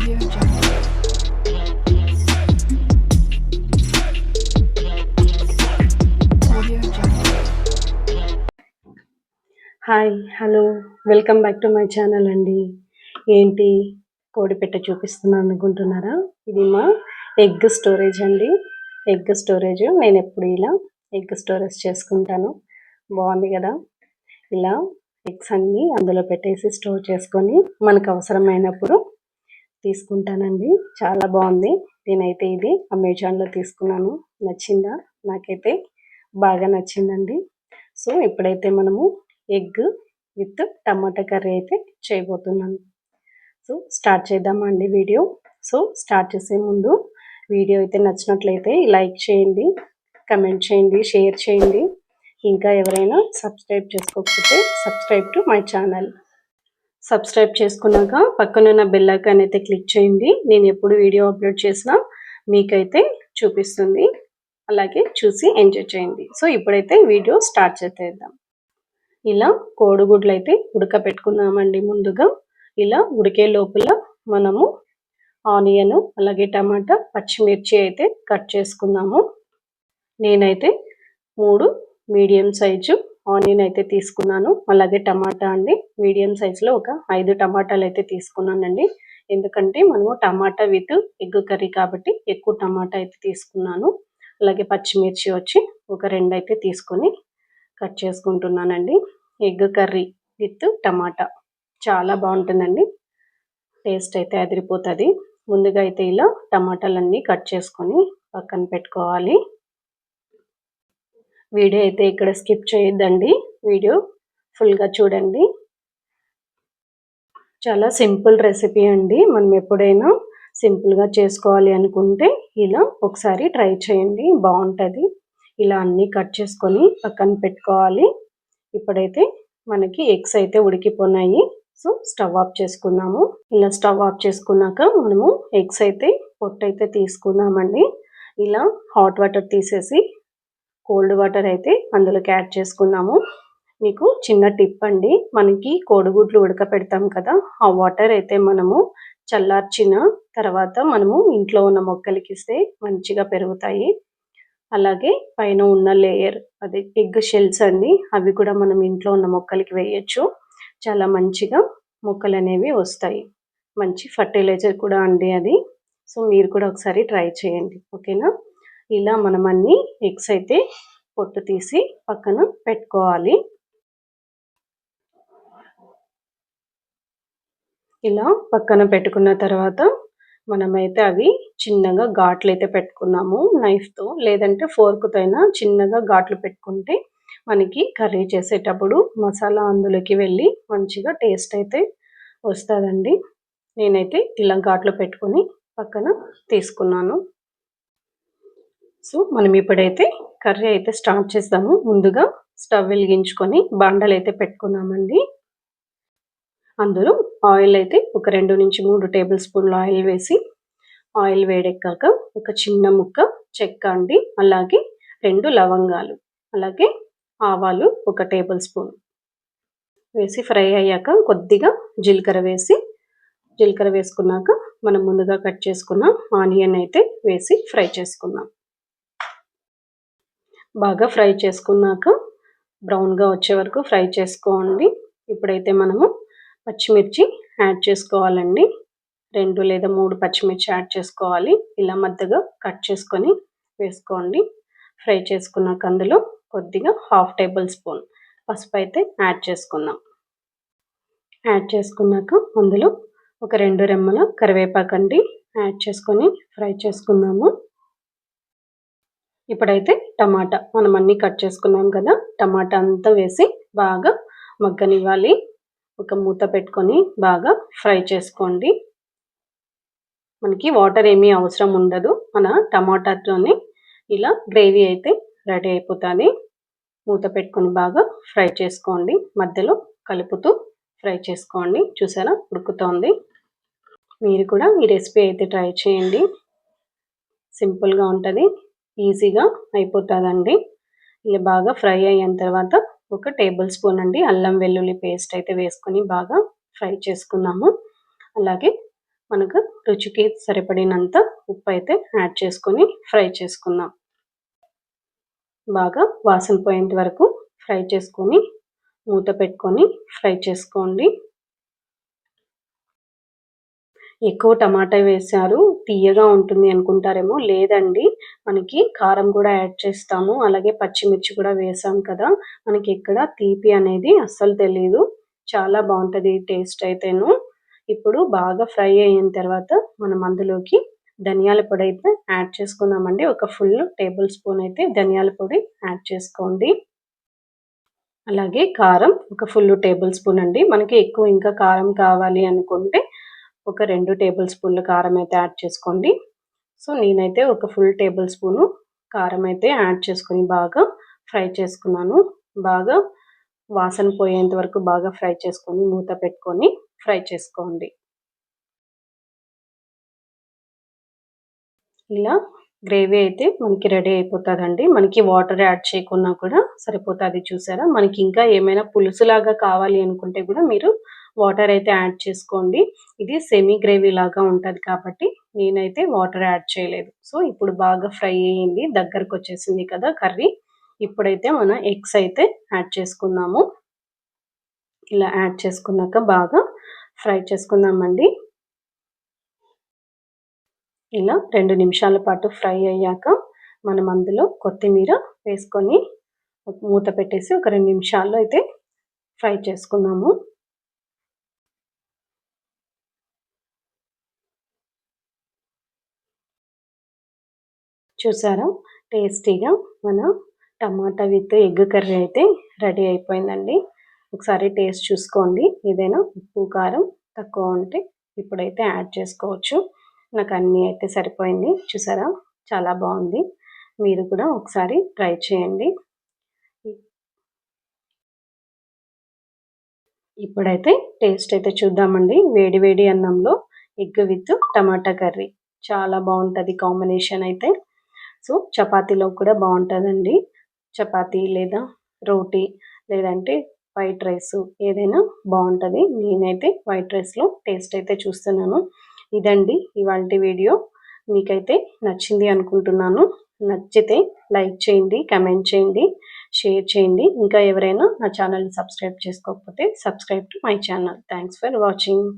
Audio Jungle. Audio Jungle. Hi hello welcome back to my channel అండి. ఏంటి కోడి పెట్ట చూపిస్తున్నాను అనుకుంటున్నారా? ఇది మా ఎగ్ స్టోరేజ్ అండి. ఎగ్ స్టోరేజ్ నేను ఎప్పుడు ఇలా ఎగ్ స్టోరేజ్ చేసుకుంటాను. బాగుంది కదా? ఇలా ఎగ్స్ అన్నీ అందులో పెట్టేసి స్టోర్ చేసుకొని మనకు అవసరమైనప్పుడు తీసుకుంటానండి. చాలా బాగుంది. నేనైతే ఇది అమెజాన్లో తీసుకున్నాను. నచ్చిందా? నాకైతే బాగా నచ్చిందండి. సో ఇప్పుడైతే మనము ఎగ్ విత్ టమాటా కర్రీ అయితే చేయబోతున్నాను. సో స్టార్ట్ చేద్దామా అండి వీడియో. సో స్టార్ట్ చేసే ముందు వీడియో అయితే నచ్చినట్లయితే లైక్ చేయండి, కమెంట్ చేయండి, షేర్ చేయండి. ఇంకా ఎవరైనా సబ్స్క్రైబ్ చేసుకోకపోతే subscribe to my channel. Subscribe చేసుకున్నాక పక్కనున్న బెల్ ఐకాన్ అయితే క్లిక్ చేయండి. నేను ఎప్పుడు వీడియో అప్లోడ్ చేసినా మీకైతే చూపిస్తుంది. అలాగే చూసి ఎంజాయ్ చేయండి. సో ఇప్పుడైతే వీడియో స్టార్ట్ చేద్దాం. ఇలా కోడిగుడ్లు అయితే ఉడకపెట్టుకున్నామండి. ముందుగా ఇలా ఉడికే లోపల మనము ఆనియన్ అలాగే టమాటా పచ్చిమిర్చి అయితే కట్ చేసుకున్నాము. నేనైతే 3 మీడియం సైజు ఆనియన్ అయితే తీసుకున్నాను. అలాగే టమాటా అండి మీడియం సైజులో ఒక 5 టమాటాలు అయితే తీసుకున్నానండి. ఎందుకంటే మనము టమాటా విత్ ఎగ్ కర్రీ కాబట్టి ఎక్కువ టమాటా అయితే తీసుకున్నాను. అలాగే పచ్చిమిర్చి వచ్చి ఒక 2 అయితే తీసుకొని కట్ చేసుకుంటున్నానండి. ఎగ్ కర్రీ విత్ టమాటా చాలా బాగుంటుందండి. టేస్ట్ అయితే అదిరిపోతుంది. ముందుగా అయితే ఇలా టమాటాలన్నీ కట్ చేసుకొని పక్కన పెట్టుకోవాలి. వీడియో అయితే ఇక్కడ స్కిప్ చేయొద్దండి. వీడియో ఫుల్గా చూడండి. చాలా సింపుల్ రెసిపీ అండి. మనం ఎప్పుడైనా సింపుల్గా చేసుకోవాలి అనుకుంటే ఇలా ఒకసారి ట్రై చేయండి, బాగుంటుంది. ఇలా అన్నీ కట్ చేసుకొని పక్కన పెట్టుకోవాలి. ఇప్పుడైతే మనకి ఎగ్స్ అయితే ఉడికిపోయినాయి. సో స్టవ్ ఆఫ్ చేసుకుందాము. ఇలా స్టవ్ ఆఫ్ చేసుకున్నాక మనము ఎగ్స్ అయితే పొట్టు అయితే తీసుకుందామండి. ఇలా హాట్ వాటర్ తీసేసి కోల్డ్ వాటర్ అయితే అందులోకి యాడ్ చేసుకుందాము. మీకు చిన్న టిప్ అండి, మనకి కోడిగుడ్లు ఉడకపెడతాం కదా, ఆ వాటర్ అయితే మనము చల్లార్చిన తర్వాత మనము ఇంట్లో ఉన్న మొక్కలకి ఇస్తే మంచిగా పెరుగుతాయి. అలాగే పైన ఉన్న లేయర్ అది ఎగ్ షెల్స్ అండి, అవి కూడా మనం ఇంట్లో ఉన్న మొక్కలకి వేయచ్చు. చాలా మంచిగా మొక్కలు అనేవి వస్తాయి. మంచి ఫర్టిలైజర్ కూడా అండి అది. సో మీరు కూడా ఒకసారి ట్రై చేయండి, ఓకేనా? ఇలా మనం అన్ని ఎగ్స్ అయితే పొట్టు తీసి పక్కన పెట్టుకోవాలి. ఇలా పక్కన పెట్టుకున్న తర్వాత మనమైతే అవి చిన్నగా ఘాట్లు అయితే పెట్టుకున్నాము నైఫ్తో, లేదంటే ఫోర్క్తో అయినా చిన్నగా ఘాట్లు పెట్టుకుంటే మనకి కర్రీ చేసేటప్పుడు మసాలా అందులోకి వెళ్ళి మంచిగా టేస్ట్ అయితే వస్తుందండి. నేనైతే ఇలా ఘాట్లు పెట్టుకొని పక్కన తీసుకున్నాను. సో మనం ఇప్పుడైతే కర్రీ అయితే స్టార్ట్ చేద్దాము. ముందుగా స్టవ్ వెలిగించుకొని బాండలు అయితే పెట్టుకున్నామండి. అందులో ఆయిల్ అయితే ఒక 2 నుంచి 3 టేబుల్ స్పూన్లు ఆయిల్ వేసి, ఆయిల్ వేడెక్కాక ఒక చిన్న ముక్క చెక్క అండి, అలాగే 2 లవంగాలు, అలాగే ఆవాలు ఒక టేబుల్ స్పూన్ వేసి ఫ్రై అయ్యాక కొద్దిగా జీలకర్ర వేసుకున్నాక మనం ముందుగా కట్ చేసుకున్న ఆనియన్ అయితే వేసి ఫ్రై చేసుకుందాం. బాగా ఫ్రై చేసుకున్నాక బ్రౌన్గా వచ్చే వరకు ఫ్రై చేసుకోండి. ఇప్పుడైతే మనము పచ్చిమిర్చి యాడ్ చేసుకోవాలండి. 2 లేదా 3 పచ్చిమిర్చి యాడ్ చేసుకోవాలి. ఇలా మధ్యగా కట్ చేసుకొని వేసుకోండి. ఫ్రై చేసుకున్నాక అందులో కొద్దిగా 1/2 టేబుల్ స్పూన్ పసుపు అయితే యాడ్ చేసుకుందాం. యాడ్ చేసుకున్నాక అందులో ఒక 2 రెమ్మల కరివేపాకండి యాడ్ చేసుకొని ఫ్రై చేసుకుందాము. ఇప్పుడైతే టమాటా మనం అన్నీ కట్ చేసుకున్నాం కదా, టమాటా అంతా వేసి బాగా మగ్గనివ్వాలి. ఒక మూత పెట్టుకొని బాగా ఫ్రై చేసుకోండి. మనకి వాటర్ ఏమీ అవసరం ఉండదు. మన టమాటాతోనే ఇలా గ్రేవీ అయితే రెడీ అయిపోతుంది. మూత పెట్టుకొని బాగా ఫ్రై చేసుకోండి. మధ్యలో కలుపుతూ ఫ్రై చేసుకోండి. చూసారా ఉడుకుతోంది. మీరు కూడా ఈ రెసిపీ అయితే ట్రై చేయండి. సింపుల్గా ఉంటుంది, ఈజీగా అయిపోతుందండి. ఇలా బాగా ఫ్రై అయిన తర్వాత ఒక టేబుల్ స్పూన్ అండి అల్లం వెల్లుల్లి పేస్ట్ అయితే వేసుకొని బాగా ఫ్రై చేసుకున్నాము. అలాగే మనకు రుచికి సరిపడినంత ఉప్పు అయితే యాడ్ చేసుకొని ఫ్రై చేసుకుందాం. బాగా వాసన పోయేంత వరకు ఫ్రై చేసుకొని మూత పెట్టుకొని ఫ్రై చేసుకోండి. ఎక్కువ టమాటా వేశారు తీయగా ఉంటుంది అనుకుంటారేమో, లేదండి మనకి కారం కూడా యాడ్ చేస్తాము, అలాగే పచ్చిమిర్చి కూడా వేసాం కదా, మనకి ఇక్కడ తీపి అనేది అస్సలు తెలీదు. చాలా బాగుంటుంది టేస్ట్ అయితేను. ఇప్పుడు బాగా ఫ్రై అయిన తర్వాత మనం అందులోకి ధనియాల పొడి అయితే యాడ్ చేసుకుందామండి. ఒక ఫుల్ టేబుల్ స్పూన్ అయితే ధనియాల పొడి యాడ్ చేసుకోండి. అలాగే కారం ఒక ఫుల్ టేబుల్ స్పూన్ అండి. మనకి ఎక్కువ ఇంకా కారం కావాలి అనుకుంటే ఒక 2 టేబుల్ స్పూన్ల కారం అయితే యాడ్ చేసుకోండి. సో నేనైతే ఒక ఫుల్ టేబుల్ స్పూను కారం అయితే యాడ్ చేసుకొని బాగా ఫ్రై చేసుకున్నాను. బాగా వాసన పోయేంత వరకు బాగా ఫ్రై చేసుకొని మూత పెట్టుకొని ఫ్రై చేసుకోండి. ఇలా గ్రేవీ అయితే మనకి రెడీ అయిపోతుందండి. మనకి వాటర్ యాడ్ చేయకున్నా కూడా సరిపోతుంది. చూసారా, మనకి ఇంకా ఏమైనా పులుసులాగా కావాలి అనుకుంటే కూడా మీరు వాటర్ అయితే యాడ్ చేసుకోండి. ఇది సెమీ గ్రేవీ లాగా ఉంటుంది కాబట్టి నేనైతే వాటర్ యాడ్ చేయలేదు. సో ఇప్పుడు బాగా ఫ్రై అయ్యింది, దగ్గరకు వచ్చేసింది కదా కర్రీ. ఇప్పుడైతే మనం ఎగ్స్ అయితే యాడ్ చేసుకుందాము. ఇలా యాడ్ చేసుకున్నాక బాగా ఫ్రై చేసుకుందామండి. ఇలా 2 నిమిషాల పాటు ఫ్రై అయ్యాక మనం అందులో కొత్తిమీర వేసుకొని మూత పెట్టేసి ఒక 2 నిమిషాల్లో అయితే ఫ్రై చేసుకుందాము. చూసారా, టేస్టీగా మన టమాటా విత్ ఎగ్ కర్రీ అయితే రెడీ అయిపోయిందండి. ఒకసారి టేస్ట్ చూసుకోండి. ఏదైనా ఉప్పు కారం తక్కువ ఉంటే ఇప్పుడైతే యాడ్ చేసుకోవచ్చు. నాకు అన్నీ అయితే సరిపోయింది. చూసారా, చాలా బాగుంది. మీరు కూడా ఒకసారి ట్రై చేయండి. ఇప్పుడైతే టేస్ట్ అయితే చూద్దామండి. వేడి వేడి అన్నంలో ఎగ్ విత్ టమాటా కర్రీ చాలా బాగుంటుంది కాంబినేషన్ అయితే. సో చపాతీలో కూడా బాగుంటుందండి. చపాతీ లేదా రోటీ లేదంటే వైట్ రైస్ ఏదైనా బాగుంటుంది. నేనైతే వైట్ రైస్లో టేస్ట్ అయితే చూస్తున్నాను. ఇదండి ఇవాల్టి వీడియో. మీకైతే నచ్చింది అనుకుంటున్నాను. నచ్చితే లైక్ చేయండి, కమెంట్ చేయండి, షేర్ చేయండి. ఇంకా ఎవరైనా నా ఛానల్ని సబ్స్క్రైబ్ చేసుకోకపోతే subscribe to my channel. Thanks for watching.